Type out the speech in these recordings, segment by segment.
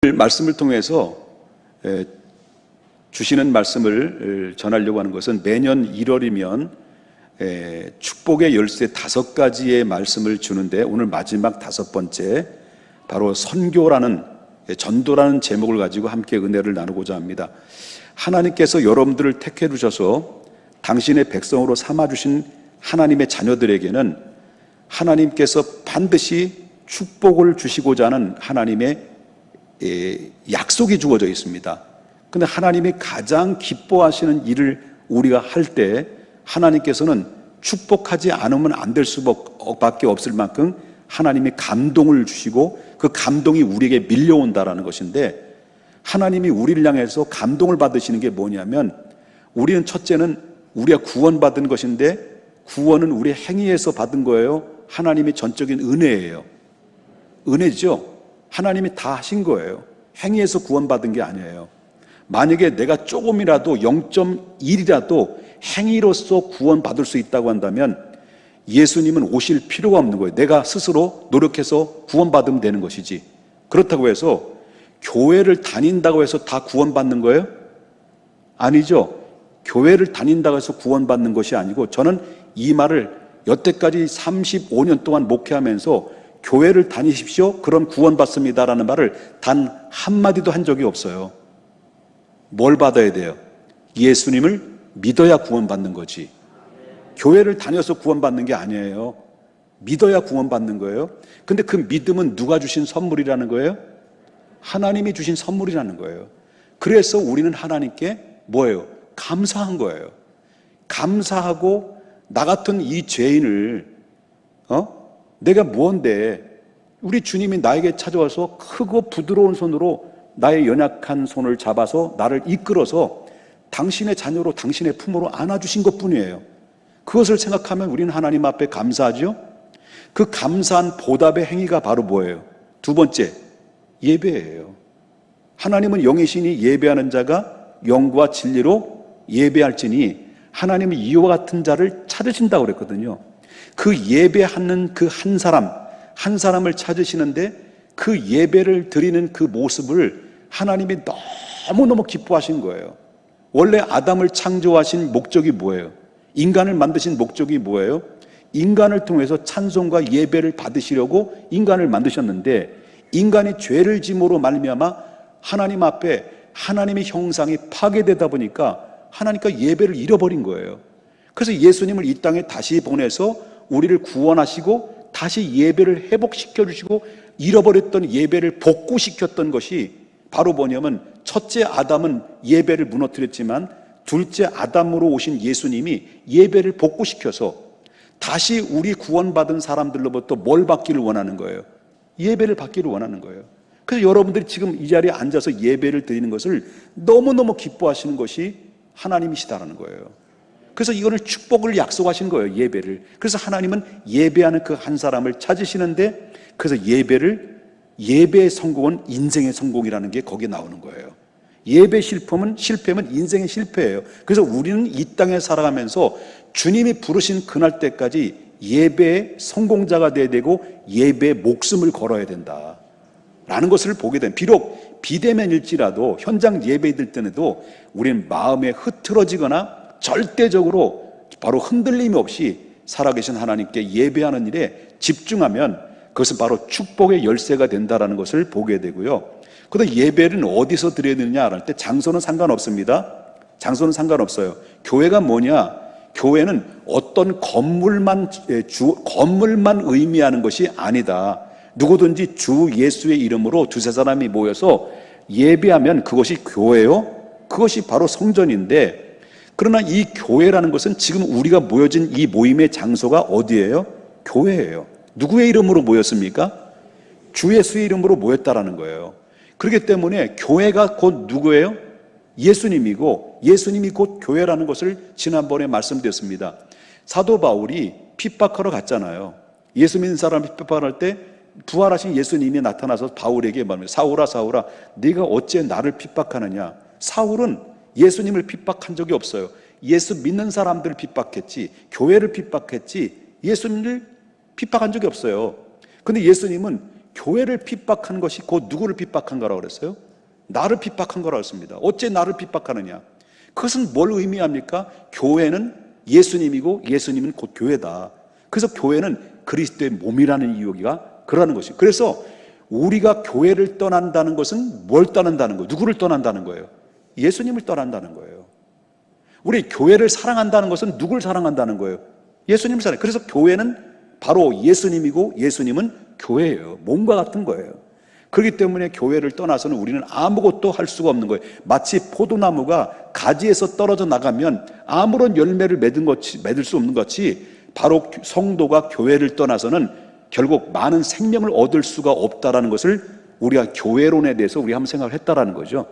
말씀을 통해서 주시는 말씀을 전하려고 하는 것은 매년 1월이면 축복의 열쇠 5가지의 말씀을 주는데, 오늘 마지막 5번째 바로 선교라는, 전도라는 제목을 가지고 함께 은혜를 나누고자 합니다. 하나님께서 여러분들을 택해 주셔서 당신의 백성으로 삼아주신 하나님의 자녀들에게는 하나님께서 반드시 축복을 주시고자 하는 하나님의 약속이 주어져 있습니다. 근데 하나님이 가장 기뻐하시는 일을 우리가 할 때 하나님께서는 축복하지 않으면 안 될 수밖에 없을 만큼 하나님이 감동을 주시고 그 감동이 우리에게 밀려온다라는 것인데, 하나님이 우리를 향해서 감동을 받으시는 게 뭐냐면, 우리는 첫째는 우리가 구원받은 것인데 구원은 우리의 행위에서 받은 거예요? 하나님의 전적인 은혜예요. 은혜죠. 하나님이 다 하신 거예요. 행위에서 구원받은 게 아니에요. 만약에 내가 조금이라도 0.1이라도 행위로서 구원받을 수 있다고 한다면 예수님은 오실 필요가 없는 거예요. 내가 스스로 노력해서 구원받으면 되는 것이지. 그렇다고 해서 교회를 다닌다고 해서 다 구원받는 거예요? 아니죠. 교회를 다닌다고 해서 구원받는 것이 아니고, 저는 이 말을 여태까지 35년 동안 목회하면서 교회를 다니십시오, 그럼 구원받습니다라는 말을 단 한마디도 한 적이 없어요. 뭘 받아야 돼요? 예수님을 믿어야 구원받는 거지. 교회를 다녀서 구원받는 게 아니에요. 믿어야 구원받는 거예요. 근데 그 믿음은 누가 주신 선물이라는 거예요? 하나님이 주신 선물이라는 거예요. 그래서 우리는 하나님께 뭐예요? 감사한 거예요. 감사하고, 나 같은 이 죄인을 내가 뭔데, 우리 주님이 나에게 찾아와서 크고 부드러운 손으로 나의 연약한 손을 잡아서 나를 이끌어서 당신의 자녀로, 당신의 품으로 안아주신 것뿐이에요. 그것을 생각하면 우리는 하나님 앞에 감사하죠. 그 감사한 보답의 행위가 바로 뭐예요? 두 번째, 예배예요. 하나님은 영이시니 예배하는 자가 영과 진리로 예배할지니 하나님은 이와 같은 자를 찾으신다고 그랬거든요. 그 예배하는 그 한 사람을 찾으시는데, 그 예배를 드리는 그 모습을 하나님이 너무너무 기뻐하신 거예요. 원래 아담을 창조하신 목적이 뭐예요? 인간을 만드신 목적이 뭐예요? 인간을 통해서 찬송과 예배를 받으시려고 인간을 만드셨는데, 인간이 죄를 짐으로 말미암아 하나님 앞에 하나님의 형상이 파괴되다 보니까 하나님과 예배를 잃어버린 거예요. 그래서 예수님을 이 땅에 다시 보내서 우리를 구원하시고 다시 예배를 회복시켜 주시고 잃어버렸던 예배를 복구시켰던 것이 바로 뭐냐면, 첫째 아담은 예배를 무너뜨렸지만 둘째 아담으로 오신 예수님이 예배를 복구시켜서 다시 우리 구원받은 사람들로부터 뭘 받기를 원하는 거예요? 예배를 받기를 원하는 거예요. 그래서 여러분들이 지금 이 자리에 앉아서 예배를 드리는 것을 너무너무 기뻐하시는 것이 하나님이시다라는 거예요. 그래서 이거를 축복을 약속하신 거예요, 예배를. 그래서 하나님은 예배하는 그 한 사람을 찾으시는데, 그래서 예배의 성공은 인생의 성공이라는 게 거기에 나오는 거예요. 예배 실패면 인생의 실패예요. 그래서 우리는 이 땅에 살아가면서 주님이 부르신 그날 때까지 예배의 성공자가 돼야 되고 예배의 목숨을 걸어야 된다라는 것을 보게 된, 비록 비대면일지라도 현장 예배 드릴 때에도 우리는 마음에 흐트러지거나 절대적으로 바로 흔들림이 없이 살아계신 하나님께 예배하는 일에 집중하면 그것은 바로 축복의 열쇠가 된다는 것을 보게 되고요. 그런데 예배는 어디서 드려야 되느냐 할 때 장소는 상관없습니다. 장소는 상관없어요. 교회가 뭐냐? 교회는 어떤 건물만 의미하는 것이 아니다. 누구든지 주 예수의 이름으로 두세 사람이 모여서 예배하면 그것이 교회요. 그것이 바로 성전인데, 그러나 이 교회라는 것은 지금 우리가 모여진 이 모임의 장소가 어디예요? 교회예요. 누구의 이름으로 모였습니까? 주 예수의 이름으로 모였다라는 거예요. 그렇기 때문에 교회가 곧 누구예요? 예수님이고, 예수님이 곧 교회라는 것을 지난번에 말씀드렸습니다. 사도 바울이 핍박하러 갔잖아요. 예수 믿는 사람이 핍박할 때 부활하신 예수님이 나타나서 바울에게 말합니다. 사울아, 사울아, 네가 어째 나를 핍박하느냐? 사울은 예수님을 핍박한 적이 없어요. 예수 믿는 사람들을 핍박했지, 교회를 핍박했지, 예수님을 핍박한 적이 없어요. 근데 예수님은 교회를 핍박한 것이 곧 누구를 핍박한 거라고 그랬어요? 나를 핍박한 거라고 했습니다. 어째 나를 핍박하느냐? 그것은 뭘 의미합니까? 교회는 예수님이고 예수님은 곧 교회다. 그래서 교회는 그리스도의 몸이라는 이유가 그러는 것이에요. 그래서 우리가 교회를 떠난다는 것은 뭘 떠난다는 거예요? 누구를 떠난다는 거예요? 예수님을 떠난다는 거예요. 우리 교회를 사랑한다는 것은 누구를 사랑한다는 거예요? 예수님을 사랑해요. 그래서 교회는 바로 예수님이고 예수님은 교회예요. 몸과 같은 거예요. 그렇기 때문에 교회를 떠나서는 우리는 아무것도 할 수가 없는 거예요. 마치 포도나무가 가지에서 떨어져 나가면 아무런 열매를 맺을 수 없는 것 같이 바로 성도가 교회를 떠나서는 결국 많은 생명을 얻을 수가 없다라는 것을 우리가 교회론에 대해서 우리 한번 생각을 했다라는 거죠.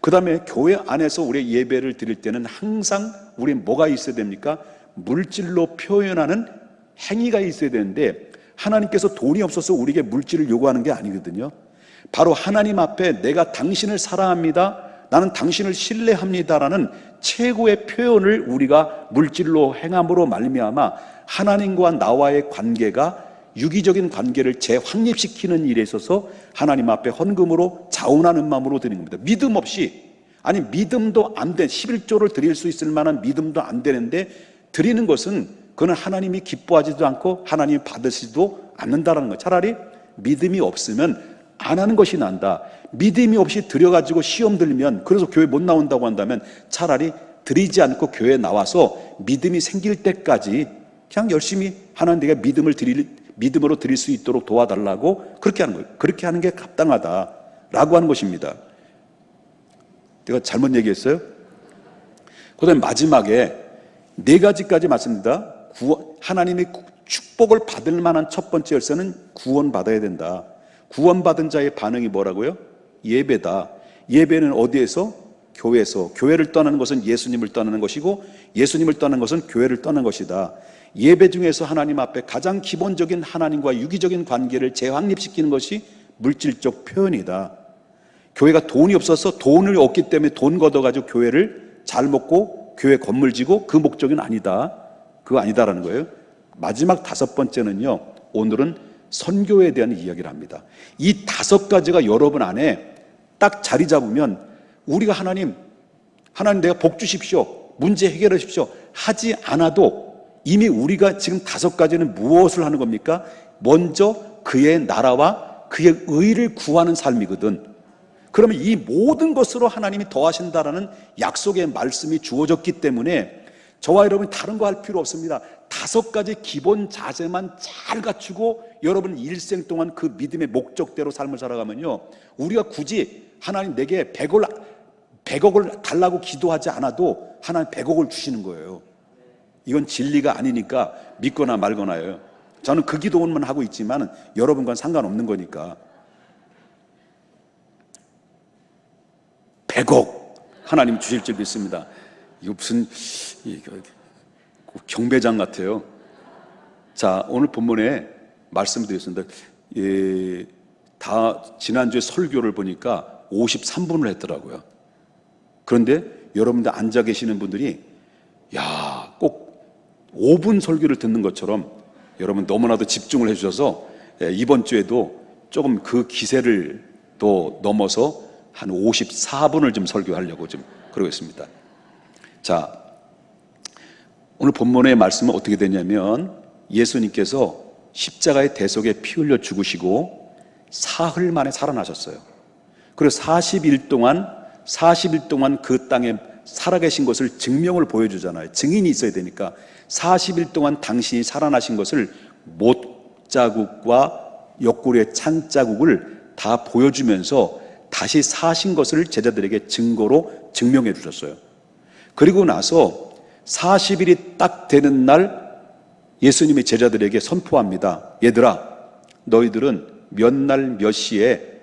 그 다음에 교회 안에서 우리 예배를 드릴 때는 항상 우리 뭐가 있어야 됩니까? 물질로 표현하는 행위가 있어야 되는데 하나님께서 돈이 없어서 우리에게 물질을 요구하는 게 아니거든요. 바로 하나님 앞에 내가 당신을 사랑합니다, 나는 당신을 신뢰합니다라는 최고의 표현을 우리가 물질로 행함으로 말미암아 하나님과 나와의 관계가 유기적인 관계를 재확립시키는 일에 있어서 하나님 앞에 헌금으로 자원하는 마음으로 드리는 겁니다. 믿음 없이, 아니 믿음도 안 된 11조를 드릴 수 있을 만한 믿음도 안 되는데 드리는 것은 그는 하나님이 기뻐하지도 않고 하나님이 받으시지도 않는다는 거예요. 차라리 믿음이 없으면 안 하는 것이 난다. 믿음이 없이 드려가지고 시험 들면, 그래서 교회 못 나온다고 한다면 차라리 드리지 않고 교회에 나와서 믿음이 생길 때까지 그냥 열심히 하나님 내가 믿음으로 드릴 수 있도록 도와달라고 그렇게 하는 거예요. 그렇게 하는 게 합당하다라고 하는 것입니다. 내가 잘못 얘기했어요? 그 다음에 마지막에 4가지까지 말씀드립니다. 하나님이 축복을 받을 만한 첫 번째 열쇠는 구원받아야 된다. 구원받은 자의 반응이 뭐라고요? 예배다. 예배는 어디에서? 교회에서. 교회를 떠나는 것은 예수님을 떠나는 것이고 예수님을 떠나는 것은 교회를 떠나는 것이다. 예배 중에서 하나님 앞에 가장 기본적인 하나님과 유기적인 관계를 재확립시키는 것이 물질적 표현이다. 교회가 돈이 없어서 돈을 얻기 때문에 돈 걷어가지고 교회를 잘 먹고 교회 건물 지고 그 목적은 아니다. 그거 아니다라는 거예요. 마지막 5번째는요, 오늘은 선교에 대한 이야기를 합니다. 이 5가지가 여러분 안에 딱 자리 잡으면 우리가 하나님 내가 복 주십시오, 문제 해결하십시오 하지 않아도 이미 우리가 지금 5가지는 무엇을 하는 겁니까? 먼저 그의 나라와 그의 의를 구하는 삶이거든. 그러면 이 모든 것으로 하나님이 더하신다라는 약속의 말씀이 주어졌기 때문에 저와 여러분이 다른 거 할 필요 없습니다. 5가지 기본 자세만 잘 갖추고 여러분 일생 동안 그 믿음의 목적대로 삶을 살아가면요, 우리가 굳이 하나님 내게 100억을 달라고 기도하지 않아도 하나님 100억을 주시는 거예요. 이건 진리가 아니니까 믿거나 말거나예요. 저는 그 기도만 하고 있지만 여러분과는 상관없는 거니까. 100억 하나님 주실 줄 믿습니다. 이거 무슨 경배장 같아요. 자, 오늘 본문에 말씀드렸습니다. 다 지난주에 설교를 보니까 53분을 했더라고요. 그런데 여러분들 앉아 계시는 분들이 꼭 5분 설교를 듣는 것처럼 여러분 너무나도 집중을 해주셔서 이번 주에도 조금 그 기세를 또 넘어서 한 54분을 좀 설교하려고 좀 그러고 있습니다. 자, 오늘 본문의 말씀은 어떻게 되냐면 예수님께서 십자가의 대속에 피 흘려 죽으시고 사흘 만에 살아나셨어요. 그리고 40일 동안 그 땅에 살아계신 것을 증명을 보여주잖아요. 증인이 있어야 되니까 40일 동안 당신이 살아나신 것을 못자국과 옆구리의 창자국을 다 보여주면서 다시 사신 것을 제자들에게 증거로 증명해 주셨어요. 그리고 나서 40일이 딱 되는 날 예수님이 제자들에게 선포합니다. 얘들아, 너희들은 몇 날 몇 시에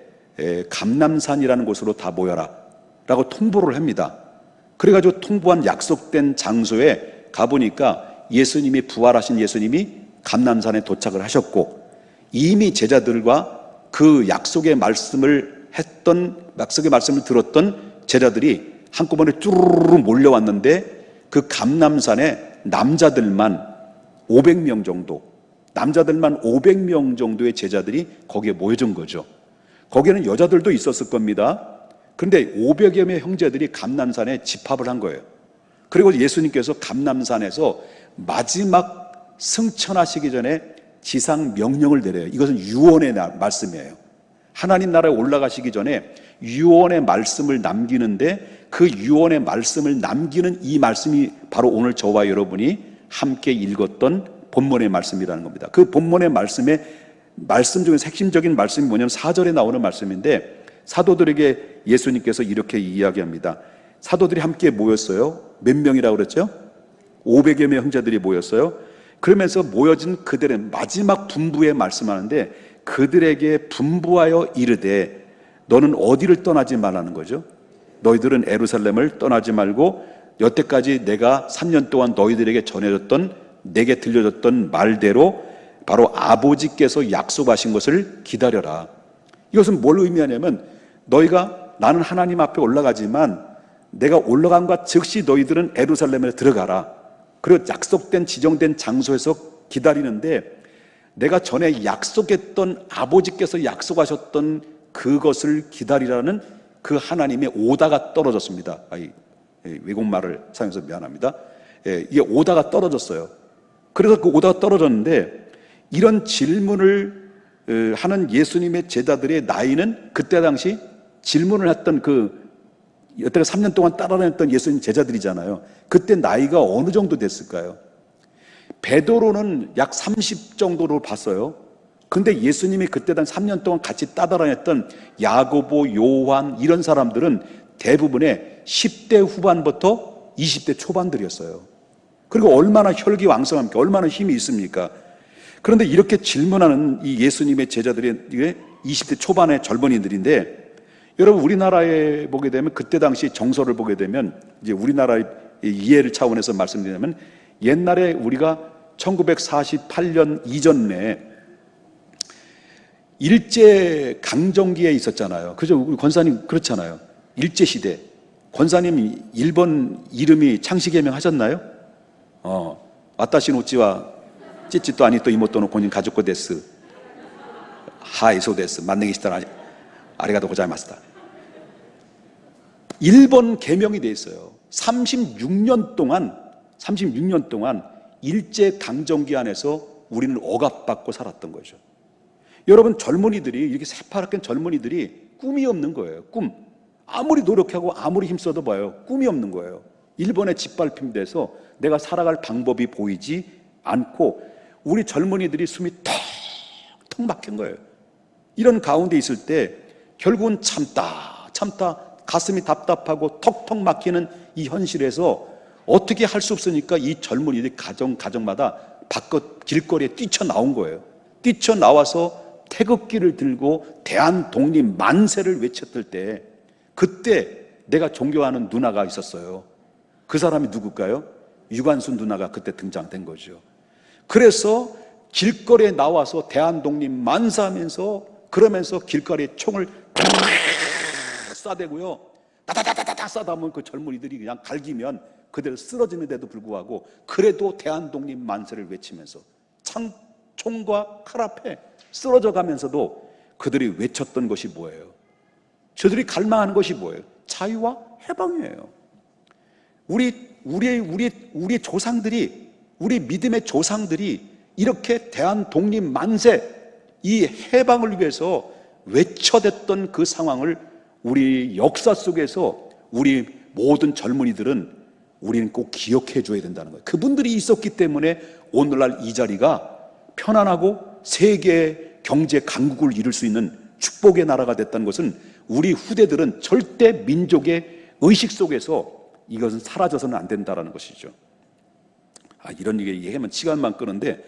감람산이라는 곳으로 다 모여라 라고 통보를 합니다. 그래가지고 통보한 약속된 장소에 가보니까 예수님이 부활하신 예수님이 감람산에 도착을 하셨고 이미 제자들과 그 약속의 말씀을 들었던 제자들이 한꺼번에 쭈르르 몰려왔는데 그 감람산에 남자들만 500명 정도, 남자들만 500명 정도의 제자들이 거기에 모여진 거죠. 거기에는 여자들도 있었을 겁니다. 그런데 500여 명의 형제들이 감람산에 집합을 한 거예요. 그리고 예수님께서 감람산에서 마지막 승천하시기 전에 지상 명령을 내려요. 이것은 유언의 말씀이에요. 하나님 나라에 올라가시기 전에 유언의 말씀을 남기는데, 그 유언의 말씀을 남기는 이 말씀이 바로 오늘 저와 여러분이 함께 읽었던 본문의 말씀이라는 겁니다. 그 본문의 말씀 중에서 핵심적인 말씀이 뭐냐면 4절에 나오는 말씀인데, 사도들에게 예수님께서 이렇게 이야기합니다. 사도들이 함께 모였어요. 몇 명이라고 그랬죠? 500여 명 형제들이 모였어요. 그러면서 모여진 그들은 마지막 분부에 말씀하는데, 그들에게 분부하여 이르되 너는 어디를 떠나지 말라는 거죠. 너희들은 예루살렘을 떠나지 말고 여태까지 내가 3년 동안 너희들에게 전해졌던, 내게 들려줬던 말대로 바로 아버지께서 약속하신 것을 기다려라. 이것은 뭘 의미하냐면, 너희가, 나는 하나님 앞에 올라가지만 내가 올라간과 즉시 너희들은 예루살렘에 들어가라. 그리고 약속된 지정된 장소에서 기다리는데, 내가 전에 약속했던, 아버지께서 약속하셨던 그것을 기다리라는 그 하나님의 오다가 떨어졌습니다. 외국말을 사용해서 미안합니다. 이게 오다가 떨어졌어요. 그래서 그 오다가 떨어졌는데, 이런 질문을 하는 예수님의 제자들의 나이는 그때 당시 질문을 했던 여태가 3년 동안 따라다녔던 예수님 제자들이잖아요. 그때 나이가 어느 정도 됐을까요? 베드로는 약 30 정도로 봤어요. 근데 예수님이 그때 당 3년 동안 같이 따라다녔던 야고보, 요한 이런 사람들은 대부분의 10대 후반부터 20대 초반들이었어요. 그리고 얼마나 혈기왕성합니까? 얼마나 힘이 있습니까? 그런데 이렇게 질문하는 이 예수님의 제자들이 20대 초반의 젊은이들인데, 여러분 우리나라에 보게 되면, 그때 당시 정서를 보게 되면, 이제 우리나라의 이해를 차원에서 말씀드리자면, 옛날에 우리가 1948년 이전에 일제 강점기에 있었잖아요. 그죠? 우리 권사님 그렇잖아요. 일제 시대. 권사님 일본 이름이 창씨개명 하셨나요? 와타시 노치와 찌찌또 아니 또 이모토노 고닌 가족고 데스. 하이 소 데스. 만능이 시다 아리가토 고자이마스다. 일본 개명이 돼 있어요. 36년 동안 일제 강점기 안에서 우리는 억압받고 살았던 거죠. 여러분, 젊은이들이, 이렇게 새파랗게 젊은이들이 꿈이 없는 거예요. 꿈. 아무리 노력하고 아무리 힘써도 봐요. 꿈이 없는 거예요. 일본에 짓밟힘돼서 내가 살아갈 방법이 보이지 않고 우리 젊은이들이 숨이 턱턱 막힌 거예요. 이런 가운데 있을 때 결국은 참다 가슴이 답답하고 턱턱 막히는 이 현실에서 어떻게 할 수 없으니까 이 젊은이들이 가정마다 바깥 길거리에 뛰쳐나온 거예요. 뛰쳐나와서 태극기를 들고 대한독립 만세를 외쳤을 때, 그때 내가 존경하는 누나가 있었어요. 그 사람이 누굴까요? 유관순 누나가 그때 등장된 거죠. 그래서 길거리에 나와서 대한독립 만세하면서, 그러면서 길거리에 총을 쏴대고요, 따다다다다 쏴다보면 그 젊은이들이 그냥 갈기면 그대로 쓰러지는데도 불구하고 그래도 대한독립 만세를 외치면서 총과 칼 앞에 쓰러져 가면서도 그들이 외쳤던 것이 뭐예요? 저들이 갈망하는 것이 뭐예요? 자유와 해방이에요. 우리의 조상들이, 우리 믿음의 조상들이 이렇게 대한독립 만세, 이 해방을 위해서 외쳐댔던 그 상황을 우리 역사 속에서 우리 모든 젊은이들은 우리는 꼭 기억해 줘야 된다는 거예요. 그분들이 있었기 때문에 오늘날 이 자리가 편안하고 세계 경제 강국을 이룰 수 있는 축복의 나라가 됐다는 것은 우리 후대들은 절대 민족의 의식 속에서 이것은 사라져서는 안 된다는 것이죠. 이런 얘기하면 시간만 끄는데,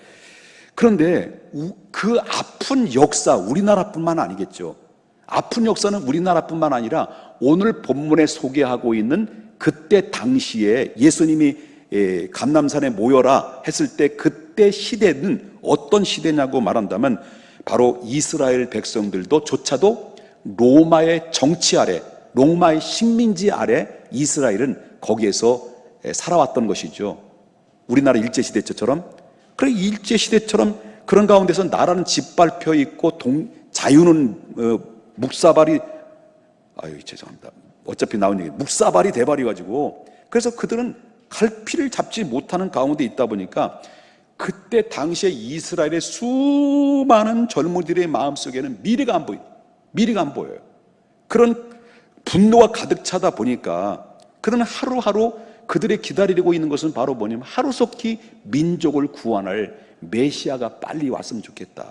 그런데 그 아픈 역사, 우리나라뿐만 아니겠죠. 아픈 역사는 우리나라뿐만 아니라 오늘 본문에 소개하고 있는 그때 당시에 예수님이 감람산에 모여라 했을 때 그때 시대는 어떤 시대냐고 말한다면, 바로 이스라엘 백성들도 조차도 로마의 정치 아래, 로마의 식민지 아래 이스라엘은 거기에서 살아왔던 것이죠. 우리나라 일제시대처럼. 그래, 일제시대처럼 그런 가운데서 나라는 짓밟혀 있고 자유는 묵사발이 죄송합니다. 어차피 나온 얘기 묵사발이 돼버려 가지고 그래서 그들은 갈피를 잡지 못하는 가운데 있다 보니까 그때 당시에 이스라엘의 수많은 젊은이들의 마음속에는 미래가 안 보여요. 그런 분노가 가득 차다 보니까 그들은 하루하루 그들이 기다리고 있는 것은 바로 뭐냐면 하루속히 민족을 구원할 메시아가 빨리 왔으면 좋겠다.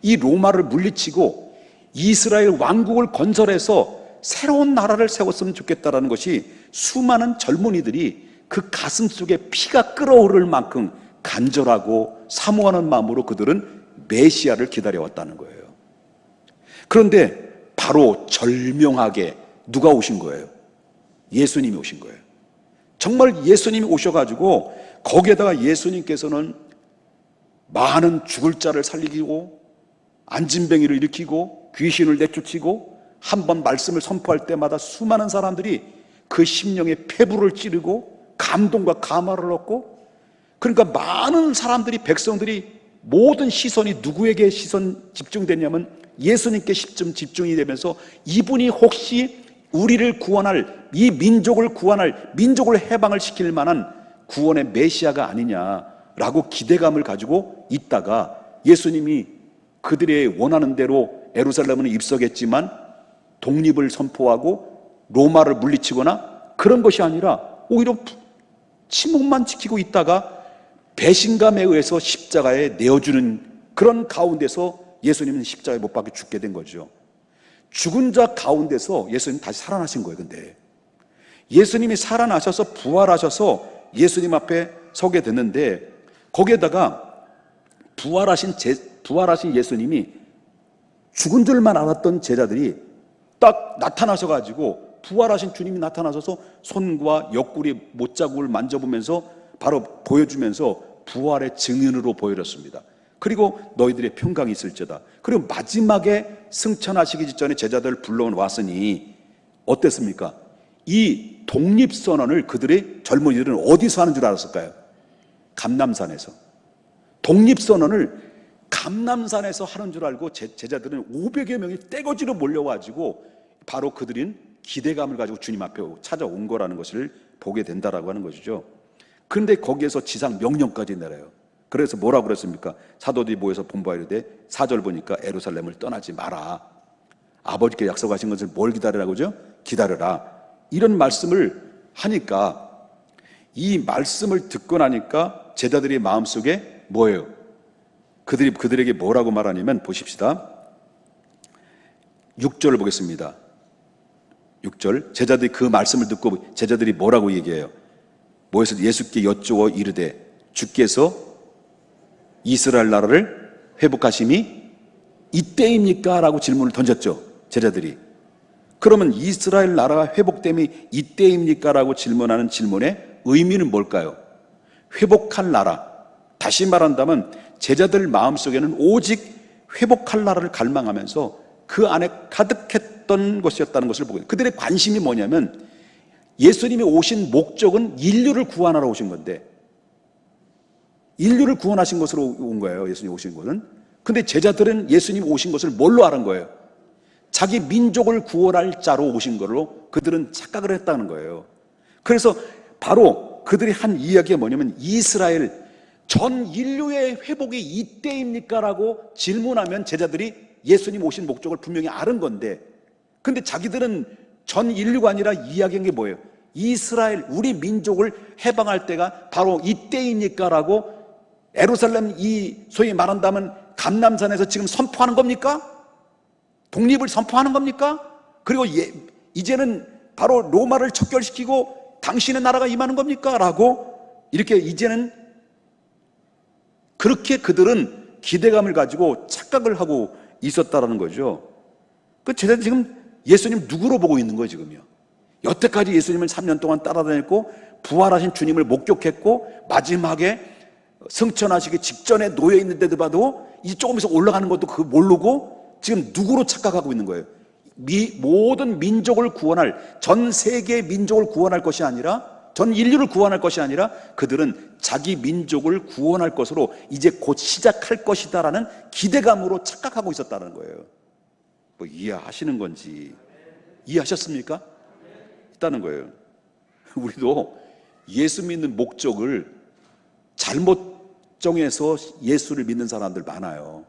이 로마를 물리치고 이스라엘 왕국을 건설해서 새로운 나라를 세웠으면 좋겠다라는 것이 수많은 젊은이들이 그 가슴 속에 피가 끓어오를 만큼 간절하고 사모하는 마음으로 그들은 메시아를 기다려왔다는 거예요. 그런데 바로 절명하게 누가 오신 거예요? 예수님이 오신 거예요. 정말 예수님이 오셔가지고 거기에다가 예수님께서는 많은 죽을 자를 살리고 안진뱅이를 일으키고 귀신을 내쫓고 한 번 말씀을 선포할 때마다 수많은 사람들이 그 심령에 폐부를 찌르고 감동과 감화를 얻고, 그러니까 많은 사람들이, 백성들이 모든 시선이 누구에게 집중됐냐면 예수님께 집중이 되면서 이분이 혹시 우리를 구원할, 이 민족을 구원할, 민족을 해방을 시킬 만한 구원의 메시아가 아니냐라고 기대감을 가지고 있다가 예수님이 그들의 원하는 대로 예루살렘은 입성했지만 독립을 선포하고 로마를 물리치거나 그런 것이 아니라 오히려 침묵만 지키고 있다가 배신감에 의해서 십자가에 내어주는 그런 가운데서 예수님은 십자가에 못 박혀 죽게 된 거죠. 죽은 자 가운데서 예수님 다시 살아나신 거예요. 근데 예수님이 살아나셔서 부활하셔서 예수님 앞에 서게 됐는데 거기에다가 부활하신 예수님이 죽은 줄만 알았던 제자들이 딱 나타나셔가지고 부활하신 주님이 나타나셔서 손과 옆구리 못자국을 만져보면서 바로 보여주면서 부활의 증인으로 보여줬습니다. 그리고 너희들의 평강이 있을지어다. 그리고 마지막에 승천하시기 직전에 제자들을 불러왔으니 어땠습니까? 이 독립선언을 그들의 젊은이들은 어디서 하는 줄 알았을까요? 감람산에서. 독립선언을 감람산에서 하는 줄 알고 제자들은 500여 명이 떼거지로 몰려와가지고 바로 그들은 기대감을 가지고 주님 앞에 찾아온 거라는 것을 보게 된다라고 하는 것이죠. 그런데 거기에서 지상 명령까지 내려요. 그래서 뭐라고 그랬습니까? 사도들이 모여서 본보이르되 4절 보니까 예루살렘을 떠나지 마라. 아버지께 약속하신 것을 뭘 기다리라고 그러죠? 기다려라. 이런 말씀을 하니까 이 말씀을 듣고 나니까 제자들의 마음속에 뭐예요? 그들에게 뭐라고 말하냐면 보십시다. 6절을 보겠습니다. 6절 제자들이 그 말씀을 듣고 제자들이 뭐라고 얘기해요? 모여서 예수께 여쭈어 이르되 주께서 이스라엘 나라를 회복하심이 이때입니까? 라고 질문을 던졌죠. 제자들이. 그러면 이스라엘 나라가 회복됨이 이때입니까? 라고 질문하는 질문의 의미는 뭘까요? 회복할 나라. 다시 말한다면 제자들 마음속에는 오직 회복할 나라를 갈망하면서 그 안에 가득했던 것이었다는 것을 보고, 그들의 관심이 뭐냐면 예수님이 오신 목적은 인류를 구원하러 오신 건데, 인류를 구원하신 것으로 온 거예요. 예수님 오신 것은. 근데 제자들은 예수님 오신 것을 뭘로 아는 거예요? 자기 민족을 구원할 자로 오신 걸로 그들은 착각을 했다는 거예요. 그래서 바로 그들이 한 이야기가 뭐냐면 이스라엘 전 인류의 회복이 이때입니까? 라고 질문하면 제자들이 예수님 오신 목적을 분명히 아는 건데, 근데 자기들은 전 인류가 아니라 이야기한 게 뭐예요? 이스라엘, 우리 민족을 해방할 때가 바로 이때입니까? 라고 예루살렘, 이 소위 말한다면 감람산에서 지금 선포하는 겁니까? 독립을 선포하는 겁니까? 그리고 이제는 바로 로마를 척결시키고 당신의 나라가 임하는 겁니까? 라고 이렇게 이제는 그렇게 그들은 기대감을 가지고 착각을 하고 있었다라는 거죠. 그 제자들 지금 예수님 누구로 보고 있는 거예요, 지금요? 여태까지 예수님을 3년 동안 따라다녔고 부활하신 주님을 목격했고 마지막에 승천하시기 직전에 놓여 있는데도 봐도 이제 조금 있어 올라가는 것도 그거 모르고 지금 누구로 착각하고 있는 거예요? 모든 민족을 구원할, 전 세계의 민족을 구원할 것이 아니라 전 인류를 구원할 것이 아니라 그들은 자기 민족을 구원할 것으로 이제 곧 시작할 것이다라는 기대감으로 착각하고 있었다는 거예요. 뭐 이해하시는 건지 이해하셨습니까? 있다는 거예요. 우리도 예수 믿는 목적을 잘못 정해서 예수를 믿는 사람들 많아요.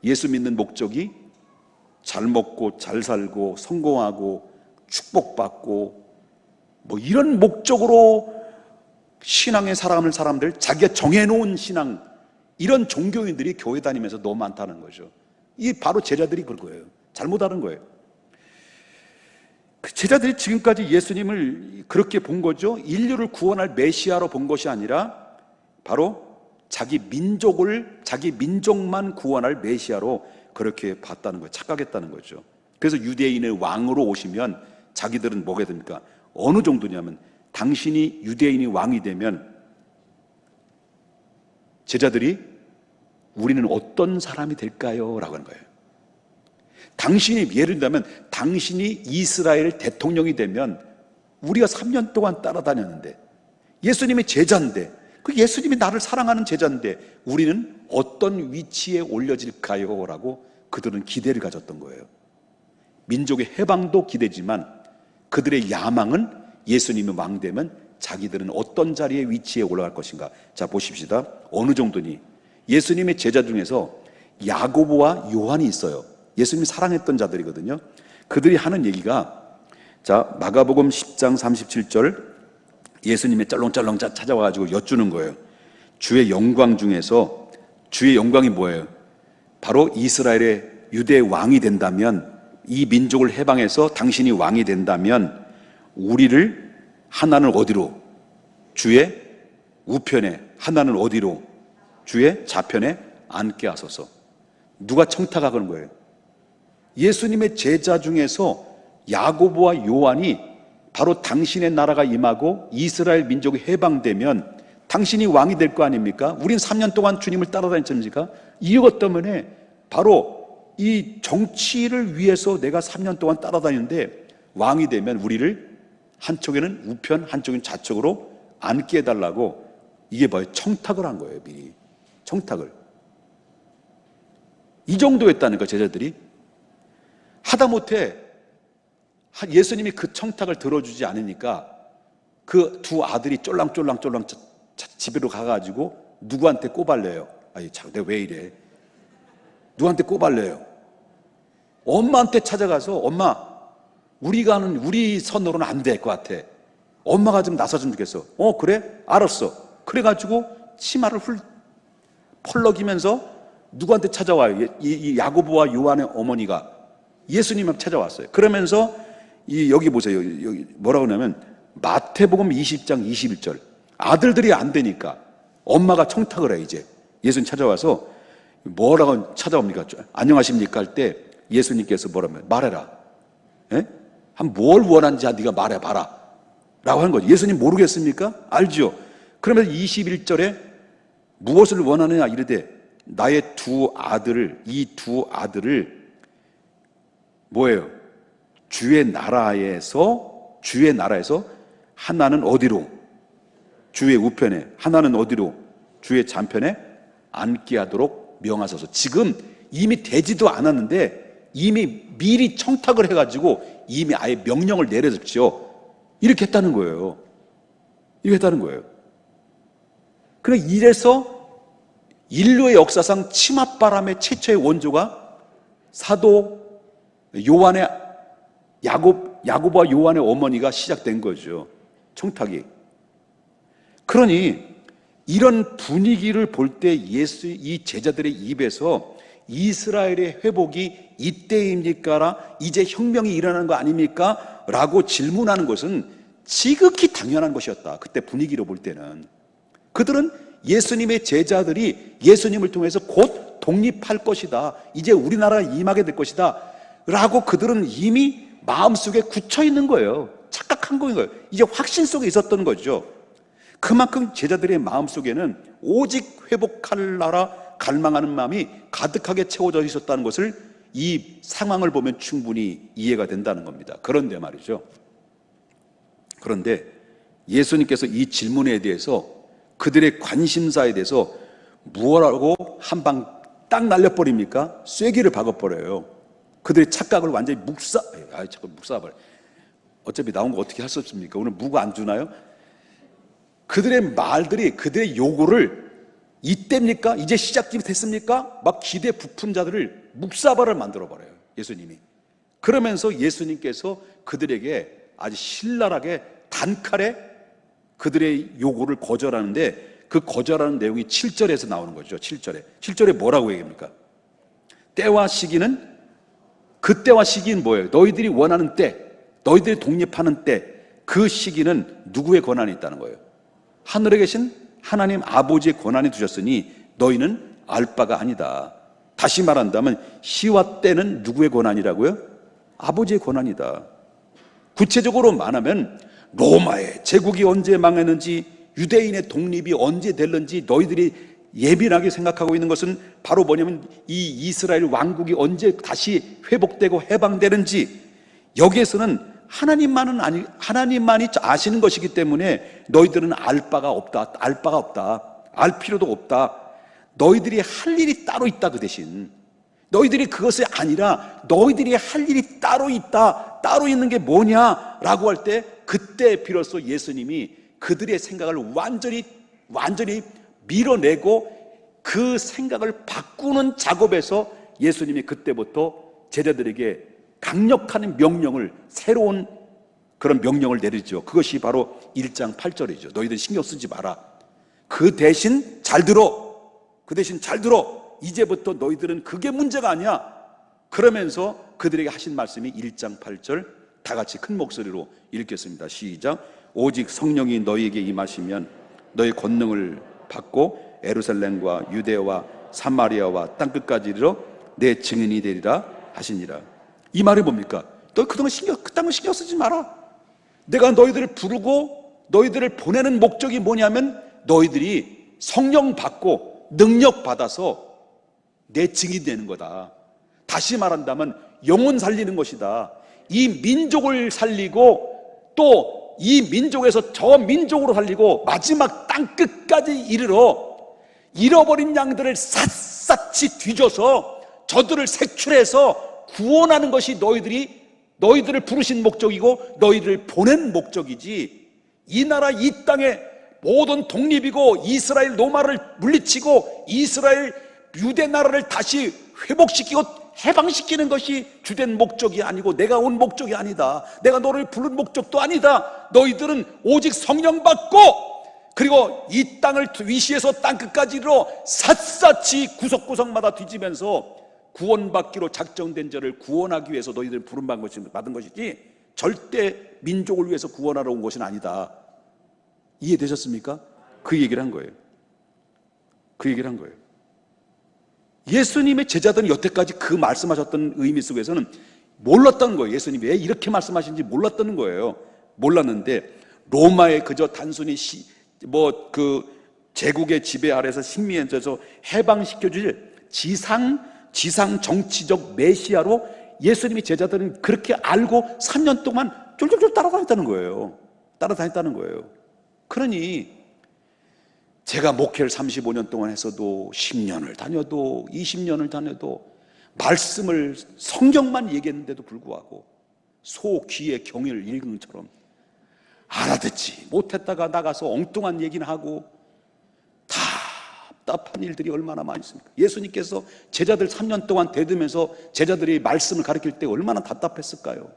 예수 믿는 목적이 잘 먹고 잘 살고 성공하고 축복받고 뭐 이런 목적으로 신앙에 살아가는 사람들, 자기가 정해놓은 신앙, 이런 종교인들이 교회 다니면서 너무 많다는 거죠. 이게 바로 제자들이 그거예요. 잘못하는 거예요. 그 제자들이 지금까지 예수님을 그렇게 본 거죠. 인류를 구원할 메시아로 본 것이 아니라 바로 자기 민족을, 자기 민족만 구원할 메시아로 그렇게 봤다는 거예요. 착각했다는 거죠. 그래서 유대인의 왕으로 오시면 자기들은 뭐가 됩니까? 어느 정도냐면 당신이 유대인이 왕이 되면 제자들이 우리는 어떤 사람이 될까요? 라고 하는 거예요. 당신이, 예를 들면 당신이 이스라엘 대통령이 되면 우리가 3년 동안 따라다녔는데 예수님의 제자인데 그 예수님이 나를 사랑하는 제자인데 우리는 어떤 위치에 올려질까요? 라고 그들은 기대를 가졌던 거예요. 민족의 해방도 기대지만 그들의 야망은 예수님이 왕 되면 자기들은 어떤 자리에 위치에 올라갈 것인가. 자, 보십시다. 어느 정도니 예수님의 제자 중에서 야고보와 요한이 있어요. 예수님이 사랑했던 자들이거든요. 그들이 하는 얘기가, 자, 마가복음 10장 37절 예수님의 짤렁짤렁 찾아와가지고 여쭈는 거예요. 주의 영광 중에서, 주의 영광이 뭐예요? 바로 이스라엘의 유대 왕이 된다면, 이 민족을 해방해서 당신이 왕이 된다면 우리를, 하나는 어디로? 주의 우편에, 하나는 어디로? 주의 좌편에 앉게 하소서. 누가 청탁하는 거예요? 예수님의 제자 중에서 야고보와 요한이 바로 당신의 나라가 임하고 이스라엘 민족이 해방되면 당신이 왕이 될 거 아닙니까? 우린 3년 동안 주님을 따라다녔습니까? 이것 때문에 바로 이 정치를 위해서 내가 3년 동안 따라다녔는데 왕이 되면 우리를 한쪽에는 우편, 한쪽에는 좌측으로 앉게 해달라고, 이게 뭐예요? 청탁을 한 거예요. 미리 청탁을. 이 정도였다는 거예요. 제자들이. 하다못해 예수님이 그 청탁을 들어주지 않으니까 그 두 아들이 쫄랑쫄랑 집으로 가가지고 누구한테 꼬발려요. 아니, 내가 왜 이래? 누구한테 꼬발려요? 엄마한테 찾아가서, 엄마, 우리가 하는, 우리 선으로는 안 될 것 같아. 엄마가 좀 나서주면 좋겠어. 그래? 알았어. 그래가지고 치마를 펄럭이면서 누구한테 찾아와요? 이 야고보와 요한의 어머니가 예수님한테 찾아왔어요. 그러면서 여기 보세요. 여기 뭐라고 하냐면 마태복음 20장 21절. 아들들이 안 되니까 엄마가 청탁을 해. 이제 예수님 찾아와서 뭐라고 찾아옵니까? 안녕하십니까 할 때 예수님께서 뭐라면 말해라. 예? 한 뭘 원하는지 네가 말해봐라 라고 하는 거죠. 예수님 모르겠습니까? 알죠. 그러면서 21절에 무엇을 원하느냐 이르되 나의 두 아들을, 이 두 아들을 뭐예요? 주의 나라에서 하나는 어디로? 주의 우편에, 하나는 어디로? 주의 좌편에 앉게 하도록 명하소서. 지금 이미 되지도 않았는데 이미 미리 청탁을 해가지고 이미 아예 명령을 내려줬죠. 이렇게 했다는 거예요. 이렇게 했다는 거예요. 그래, 이래서 인류의 역사상 치맛바람의 최초의 원조가 사도 요한의 야고보와 요한의 어머니가 시작된 거죠. 청탁이. 그러니 이런 분위기를 볼 때 이 제자들의 입에서 이스라엘의 회복이 이때입니까? 이제 혁명이 일어나는 거 아닙니까? 라고 질문하는 것은 지극히 당연한 것이었다. 그때 분위기로 볼 때는. 그들은 예수님의 제자들이 예수님을 통해서 곧 독립할 것이다. 이제 우리나라가 임하게 될 것이다. 라고 그들은 이미 마음속에 굳혀 있는 거예요. 착각한 거예요. 이제 확신 속에 있었던 거죠. 그만큼 제자들의 마음속에는 오직 회복할 나라 갈망하는 마음이 가득하게 채워져 있었다는 것을 이 상황을 보면 충분히 이해가 된다는 겁니다. 그런데 말이죠. 그런데 예수님께서 이 질문에 대해서 그들의 관심사에 대해서 무엇하고 한 방 딱 날려버립니까? 쐐기를 박아버려요. 그들의 착각을 완전히 자꾸 묵사버려. 어차피 나온 거 어떻게 할 수 없습니까? 오늘 무가 안 주나요? 그들의 말들이, 그들의 요구를 이때입니까? 이제 시작이 됐습니까? 막 기대 부푼 자들을 묵사발을 만들어버려요, 예수님이. 그러면서 예수님께서 그들에게 아주 신랄하게 단칼에 그들의 요구를 거절하는데, 그 거절하는 내용이 7절에서 나오는 거죠. 7절에 뭐라고 얘기합니까? 때와 시기는, 그때와 시기는 뭐예요? 너희들이 원하는 때, 너희들이 독립하는 때, 그 시기는 누구의 권한이 있다는 거예요? 하늘에 계신 하나님 아버지의 권한이 두셨으니 너희는 알 바가 아니다. 다시 말한다면 시와 때는 누구의 권한이라고요? 아버지의 권한이다. 구체적으로 말하면 로마의 제국이 언제 망했는지, 유대인의 독립이 언제 될는지 너희들이 예민하게 생각하고 있는 것은 바로 뭐냐면 이 이스라엘 왕국이 언제 다시 회복되고 해방되는지, 여기에서는 하나님만이 아시는 것이기 때문에 너희들은 알 바가 없다. 알 필요도 없다. 너희들이 할 일이 따로 있다. 그 대신 너희들이 그것이 아니라 너희들이 할 일이 따로 있다. 따로 있는 게 뭐냐라고 할 때, 그때 비로소 예수님이 그들의 생각을 완전히 밀어내고 그 생각을 바꾸는 작업에서 예수님이 그때부터 제자들에게 강력한 명령을, 새로운 그런 명령을 내리죠. 그것이 바로 1장 8절이죠. 너희들 신경 쓰지 마라. 그 대신 잘 들어. 이제부터 너희들은 그게 문제가 아니야. 그러면서 그들에게 하신 말씀이 1장 8절 다 같이 큰 목소리로 읽겠습니다. 시작. 오직 성령이 너희에게 임하시면 너희 권능을 받고 예루살렘과 유대와 사마리아와 땅끝까지 이르러 내 증인이 되리라 하시니라. 이 말이 뭡니까? 너 그동안 그딴 거 신경 쓰지 마라. 내가 너희들을 부르고 너희들을 보내는 목적이 뭐냐면 너희들이 성령 받고 능력 받아서 내 증인이 되는 거다. 다시 말한다면 영혼 살리는 것이다. 이 민족을 살리고 또 이 민족에서 저 민족으로 살리고 마지막 땅끝까지 이르러 잃어버린 양들을 샅샅이 뒤져서 저들을 색출해서 구원하는 것이 너희들을 부르신 목적이고 너희들을 보낸 목적이지, 이 나라 이 땅에 모든 독립이고 이스라엘 로마를 물리치고 이스라엘 유대 나라를 다시 회복시키고 해방시키는 것이 주된 목적이 아니고 내가 온 목적이 아니다. 내가 너를 부른 목적도 아니다. 너희들은 오직 성령 받고 그리고 이 땅을 위시에서 땅끝까지 이르러 샅샅이 구석구석마다 뒤지면서 구원받기로 작정된 자를 구원하기 위해서 너희들 부름받은 것이지 절대 민족을 위해서 구원하러 온 것은 아니다. 이해되셨습니까? 그 얘기를 한 거예요. 예수님의 제자들은 여태까지 그 말씀하셨던 의미 속에서는 몰랐던 거예요. 예수님이 왜 이렇게 말씀하시는지 몰랐던 거예요. 몰랐는데 로마의 그저 단순히 제국의 지배 아래서 식민에서 해방시켜줄 지상 정치적 메시아로 예수님이 제자들은 그렇게 알고 3년 동안 쫄쫄쫄 따라다녔다는 거예요. 그러니 제가 목회를 35년 동안 했어도 10년을 다녀도 20년을 다녀도 말씀을 성경만 얘기했는데도 불구하고 소 귀에 경을 읽은 것처럼 알아듣지 못했다가 나가서 엉뚱한 얘기는 하고 답답한 일들이 얼마나 많이 있습니까? 예수님께서 제자들 3년 동안 대드면서 제자들이 말씀을 가르칠 때 얼마나 답답했을까요?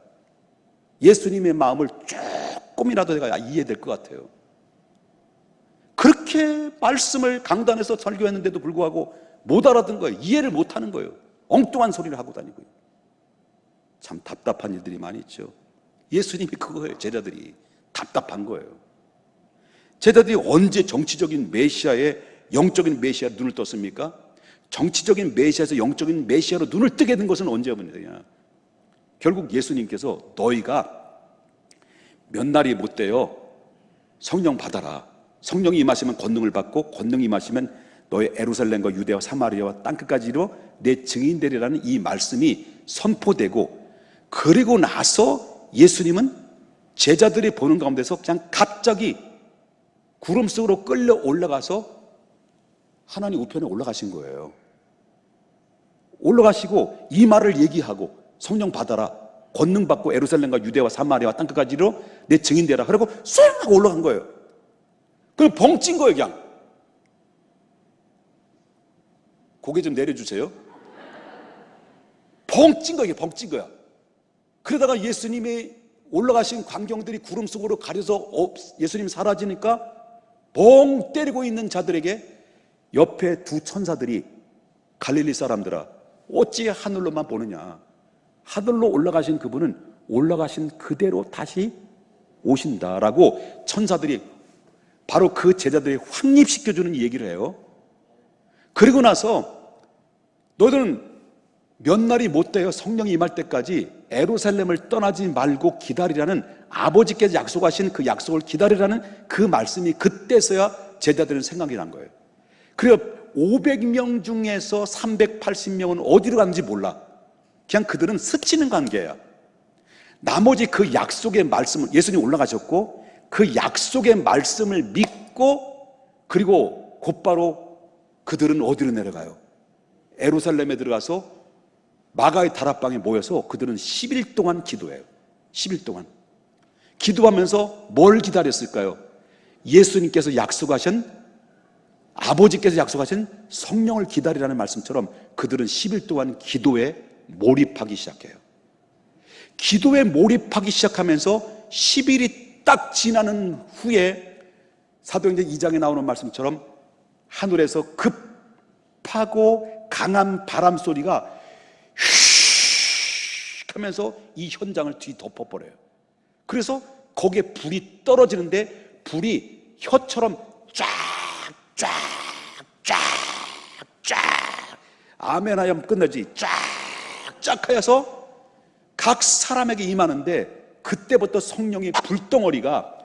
예수님의 마음을 조금이라도 내가 이해될 것 같아요. 그렇게 말씀을 강단에서 설교했는데도 불구하고 못 알아듣는 거예요. 이해를 못 하는 거예요. 엉뚱한 소리를 하고 다니고요. 참 답답한 일들이 많이 있죠. 예수님이 그거예요. 제자들이 답답한 거예요. 제자들이 언제 정치적인 메시아에 영적인 메시아 눈을 떴습니까? 정치적인 메시아에서 영적인 메시아로 눈을 뜨게 된 것은 언제였느냐? 결국 예수님께서 너희가 몇 날이 못 돼요. 성령 받아라. 성령이 임하시면 권능을 받고 권능이 임하시면 너의 예루살렘과 유대와 사마리아와 땅끝까지 이르러 내 증인 되리라는 이 말씀이 선포되고, 그리고 나서 예수님은 제자들이 보는 가운데서 그냥 갑자기 구름 속으로 끌려 올라가서 하나님 우편에 올라가신 거예요. 올라가시고 이 말을 얘기하고 성령 받아라, 권능 받고 예루살렘과 유대와 사마리아와 땅끝까지로 내 증인 되라. 그리고 쑥 하고 올라간 거예요. 그럼 벙찐 거예요. 그냥 고개 좀 내려주세요. 벙찐 거예요. 벙찐 거야. 그러다가 예수님이 올라가신 광경들이 구름 속으로 가려서 예수님 사라지니까 벙 때리고 있는 자들에게 옆에 두 천사들이 갈릴리 사람들아 어찌 하늘로만 보느냐, 하늘로 올라가신 그분은 올라가신 그대로 다시 오신다라고 천사들이 바로 그 제자들이 확립시켜주는 얘기를 해요. 그리고 나서 너희들은 몇 날이 못 돼요. 성령이 임할 때까지 예루살렘을 떠나지 말고 기다리라는, 아버지께서 약속하신 그 약속을 기다리라는 그 말씀이 그때서야 제자들은 생각이 난 거예요. 그래서 500명 중에서 380명은 어디로 갔는지 몰라. 그냥 그들은 스치는 관계야. 나머지 그 약속의 말씀을, 예수님 올라가셨고 그 약속의 말씀을 믿고, 그리고 곧바로 그들은 어디로 내려가요? 예루살렘에 들어가서 마가의 다락방에 모여서 그들은 10일 동안 기도해요. 10일 동안 기도하면서 뭘 기다렸을까요? 예수님께서 약속하신, 아버지께서 약속하신 성령을 기다리라는 말씀처럼 그들은 10일 동안 기도에 몰입하기 시작해요. 기도에 몰입하기 시작하면서 10일이 딱 지나는 후에 사도행전 2장에 나오는 말씀처럼 하늘에서 급하고 강한 바람 소리가 휘 하면서 이 현장을 뒤덮어버려요. 그래서 거기에 불이 떨어지는데 불이 혀처럼 쫙 아멘 하면 끝나지, 쫙 하여서 각 사람에게 임하는데, 그때부터 성령의 불덩어리가